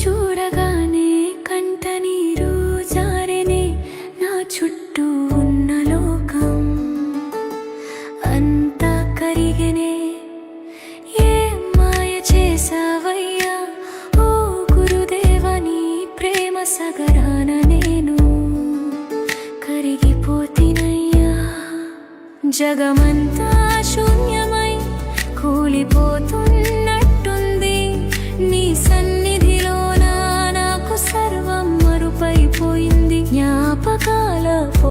చూడగానే కంట నీరు జారెనే నా చుట్టూ ఉన్న లోకం అంతా కరిగెనే. ఏ మాయ చేసావయ్యా ఓ గురుదేవని ప్రేమ సగరాన నేను కరిగిపోతినయ్యా. జగమంతా శూన్యమై కూలిపో